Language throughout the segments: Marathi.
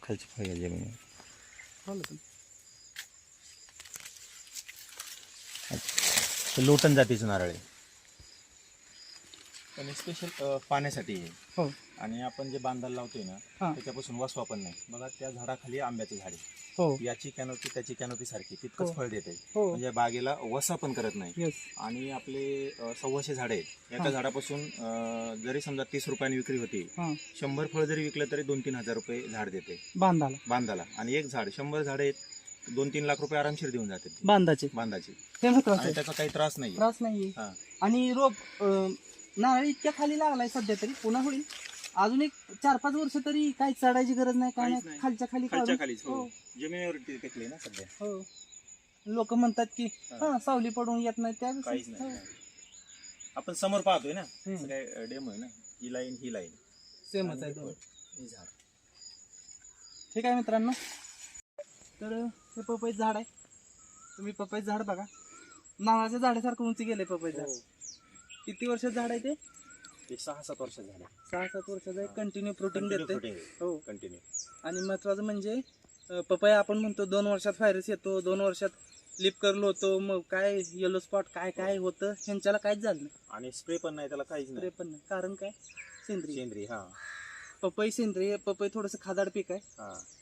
खालची फळी जमीन लोटन जातीचं नारळ आहे पण स्पेशल पाण्यासाठी आहे. हो. आणि आपण जे बांधायला लावतोय ना त्याच्यापासून वसवा पण नाही. बघा त्या झाडाखाली आंब्याचं झाड आहे. हो. याची कॅनोपी त्याची कॅनोपी सारखी तितकंच फळ देते. हो. म्हणजे बागेला वसा पण करत नाही. Yes. आणि आपले 100 झाडे आहेत. एका झाडापासून जरी समजा 30 रुपयांनी विक्री होती, 100 फळ जरी विकलं तरी 2-3 हजार रुपये झाड देते बांधाला. आणि एक झाड 100 झाड आहेत 2-3 लाख रुपये आरामशीर देऊन जाते बांधाचे. ते महत्वाचं आणि त्याचा काही त्रास नाही. हा. आणि रोप नारळ इतक्या खाली लागलाय सध्या तरी पुन्हा होईल अजून एक 4-5 वर्ष तरी काही चढायची गरज नाही. काय नाही, खालच्या खाली जमिनीवर टेकले ना सध्या. हो. लोक म्हणतात की सावली पडून येत नाही त्या काहीच नाही. आपण समोर पाहतोय ना काय डेमो आहे ना, ही लाईन सेमच आहे दोन. ठीक आहे मित्रांनो, तर हे पपईचं झाड आहे. तुम्ही पपईचं झाड बघा, नारळाच्या झाडासारखं उंची गेले पपईचं झाड. किती वर्षाचं झाड आहे ते? 6-7 वर्ष झाले. 6-7 वर्षाचं आहे. कंटिन्यू प्रोटीन देते. हो, कंटिन्यू. आणि महत्वाचं म्हणजे पपया आपण म्हणतो 2 वर्षात व्हायरस येतो, 2 वर्षात लिप कर्ल होतो, मग काय येलो स्पॉट काय होतं ह्यांच्याला काहीच झालं नाही. आणि स्प्रे पण नाही, त्याला काहीच नाही. स्प्रे पण नाही. कारण काय? सेंद्रिय. हा, पपई सेंद्रिय. पपई थोडंसं खादाड पीक आहे.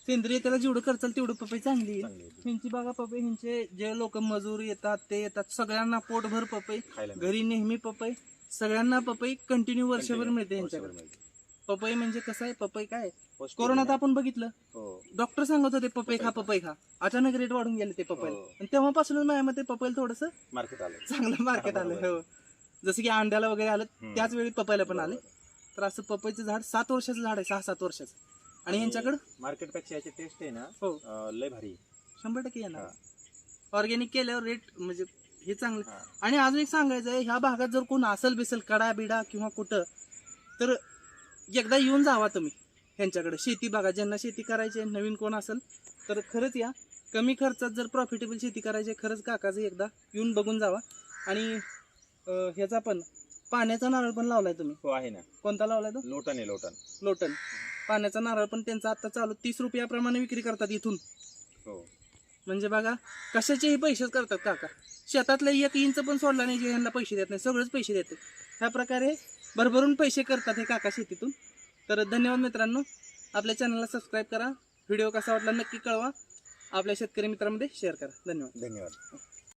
सेंद्रिय त्याला जेवढं करचाल तेवढं पपई चांगली आहे. ह्यांची बघा पपई, ह्यांचे जे लोक मजूर येतात ते येतात, सगळ्यांना पोटभर पपई, घरी नेहमी पपई, सगळ्यांना पपई कंटिन्यू वर्षभर मिळते यांच्याकडे. पपई म्हणजे कसं आहे, पपई काय कोरोनात आपण बघितलं, डॉक्टर सांगत होते पपई खा. अचानक रेट वाढून गेले ते पपईला. आणि तेव्हापासूनच माझ्या मते पपईला थोडंसं मार्केट आलं, चांगलं मार्केट आलं. हो, जसं की अंड्याला वगैरे आलं त्याच वेळी पपईला पण आले. तर असं पपईचं झाड 7 वर्षाचं झाड आहे, 6-7 वर्षाचं. आणि यांच्याकडे मार्केटपेक्षा याची टेस्ट आहे ना, लय भारी, 100% येणार. ऑर्गॅनिक केल्यावर रेट म्हणजे हे चांगलं. आणि अजून एक सांगायचं आहे, ह्या भागात जर कोण असेल बिसेल कडा बिडा किंवा कुठं, तर एकदा येऊन जावा तुम्ही ह्यांच्याकडे. शेती बघा, ज्यांना शेती करायची नवीन कोण असेल तर खरंच या. कमी खर्चात जर प्रॉफिटेबल शेती करायची, खरंच काकाचं एकदा येऊन बघून जावा. आणि ह्याचा पण पाण्याचा नारळ पण लावलाय तुम्ही? हो, आहे ना. कोणता लावलाय तो? लोटन आहे. लोटन पाण्याचा नारळ पण त्यांचा आता चालू 30 रुपयाप्रमाणे विक्री करतात इथून. हो. म्हणजे बघा कशाचेही पैसेच करतात काका. शेतातलं 1 इंच पण सोडला नाही जे ह्यांना पैसे देत नाही, सगळंच पैसे देते. ह्या प्रकारे भरभरून पैसे करतात हे काका शेतीतून. तर धन्यवाद मित्रांनो. आपल्या चॅनलला सबस्क्राईब करा. व्हिडिओ कसा वाटला नक्की कळवा. आपल्या शेतकरी मित्रांमध्ये शेअर करा. धन्यवाद.